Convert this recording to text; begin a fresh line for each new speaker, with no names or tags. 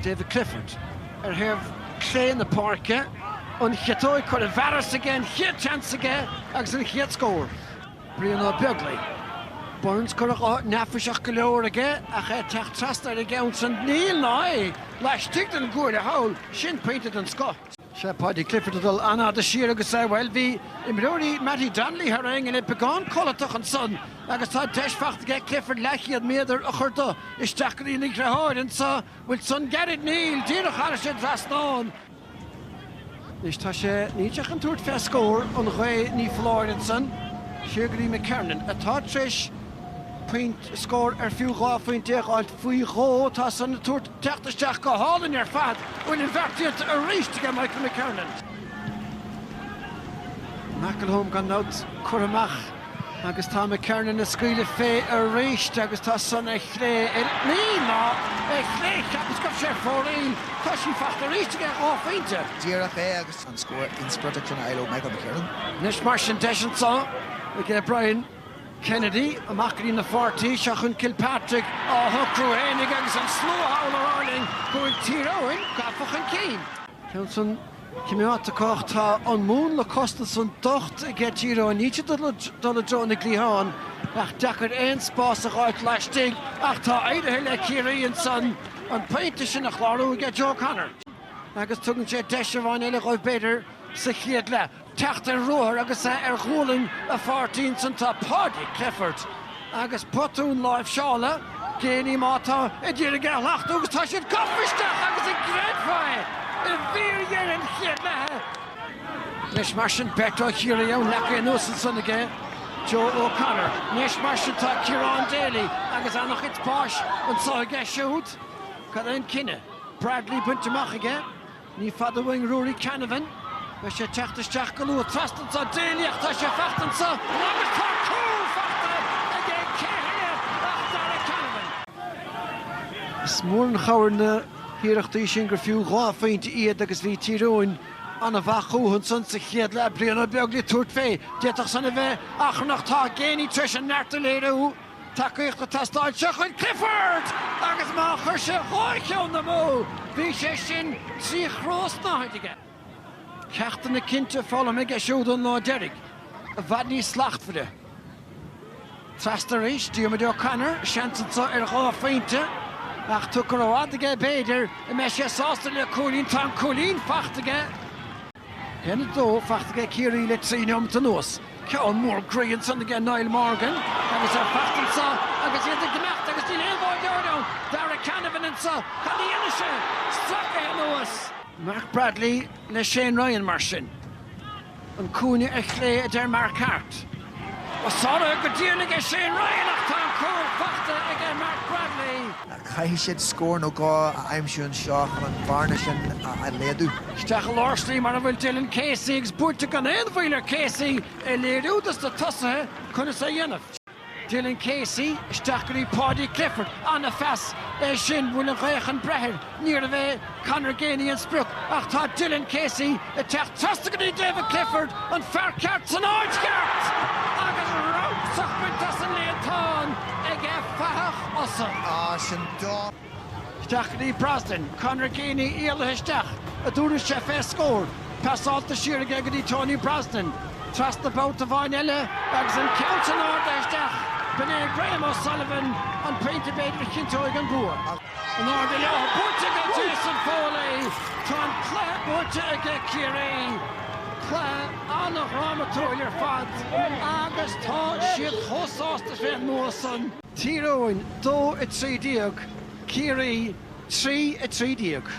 David Clifford. Here Clay in the park, on Chetoi could have Varus again, hit chance again, and hit score. Brianna Begley. Burns could have Nafishach Galore again, a head Trasta again, St. Neil Nye, Lash Tigton good a hole, Shin painted and Scott. Paddy Clifford dul Anna the Sheer agus well be Imrori Matty Donnelly harangue and it began Colatoch and son agus tá deisfacht to get Clifford Lachi and Mother a churta is Jackery in the hard and so will son get it Neil Dira Harrished Raston is Tasha Nichach and Tourt Fest score on the way Ni Florian son Ciarraí McKernan a Totrish point score few Buaicphointí alt fui go tá san Tourt teachtasteach go hall in your fat will invert it a race to get Michael McKernan. Mackelholm gone out Curamach agus tá McKernan a scrile fé a race agus tá san a chlé Nina a chlé agus go sé fórin tá sí facht a race to get Buaicphointí.
Ciarraí agus an score in production Ilo Michael McKernan.
Nish Martian Deshan saw we get Brian Kennedy, a Macri in the 40, Shachun Kilpatrick, Huckrew Hennig, agus an slow howler Arling, going Tyrone, Gafach Kane. Johnson, Kimiata Kochta, on Moon, La Costason, Docht, get Tyrone, each of the John Glihan, Ach Dacker and Spas, a right lash dig, Achta, Idahill, Ciarraí and Son, and Paintish and Achlaru, get Joe Connor. Agus Tugan Jet Deshavan, Eoghain Better, Sechiedla. Teachtar roar agus Roinn a 14 santa Paddy Clifford agus Potún live Shala Géni Mata idir again lacht agus tá siad coffistach agus a gredfai a very and Chiedla Nish Martian Beto Ciarraí own Lacke Nusen son again Joe O'Connor Nish Martian ta Ciarán Daly agus Anach it's Posh and so again shoot Cadan Kinne Bradley Buntamach again Ni Father Wing Rory Canavan Wees je teachtasteach go luath trastan sa déliach tá sé fachtan sa agus tá cúl fachta again céhir ach dar a Canavan. Is mór an chabhar na hiarachtaí sin gur fiú Buaicphointí iad agus bhí Tyrone an a bhachúhann son sa chéad le Brianna Begley Tourt fé déach san a bheith achrannach tá géanaí treis an neartta léireú tá cuiachta tastáil Ciarraí Clifford agus má chuir sé háiceann na mó bhí sé sin trí chrós náithige. Ceachtain na cinnte fála me siúd an lá Derek a bhad ní slacht for de. Trastar éis Diarmaid O'Connor seansan sa Buaicphointí ach tucar óhád aige béidir a me sé sásta le cúlín tá cúlín fachtaige. Hena dó fachtaige Ciarraí le trínom ta nuas. Ceann mór gríonn san aige Niall Morgan agus ar fachtan sa agus iad ag demecht agus dín éonmhaid dearnú dar a Canavan an sa cadí ana sé stracha a nuas. Mark Bradley le Shane Ryan Martian and Cúne a chlé a der Mark Hart. Osara go díirnig a Shane Ryan ach tá cúl fachta again Mark Bradley.
Cai siad score no gá a aimsiún seach an varnishin a léadú.
Stachel Orsley mar a bhfuil Dylan Casey agus búirte gan éonmhaoilir Casey a léadú das do tosathe chuna sa dhéanamh. Dylan Casey, Ciarraí Paddy Clifford, Anna Fess, Shin, William Reichan Brehir, near the way, Conor Gainey and Spruck, ach tá Dylan Casey, a teach Trastagany David Clifford, and Faircarts and Orangecarts, agus Rousach Wintas and Leontán, ag Fahach Ossa.
Sin dó.
Ciarraí Brosnan, Conor Gainey, Iala Histach, a Dúris Chef scored, pass off the sheer agadi Tony Brosnan, Trust the Babhta Vainella, agus an Council Order Histach. B'nai Graham O'Sullivan and Painted Bait with Kintoig and Boer. An order now, Burtiga Jason Foley, Tron Clare Burtiga Ciarraí, Clare Anna Ramator your fad, Agus Ta Shit Hosos the Fan Moson, Tyrone, Do a 3 Diog, Ciarraí 3 a 3 Diog.